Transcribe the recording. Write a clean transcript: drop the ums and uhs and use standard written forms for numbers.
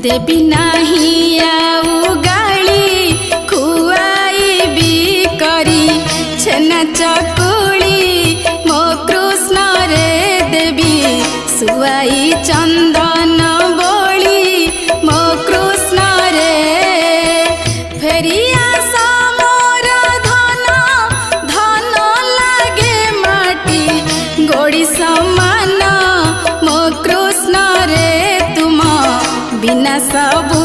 देवी नाही आउ गाली खुआईबी करी छेना चकुली मो कृष्ण रे देवी सुआई चंदन बोली मो कृष्ण रे फेरिया समोर धन धन लागे माटी गोड़ी समान मो कृष्ण रे तुम बिना सबू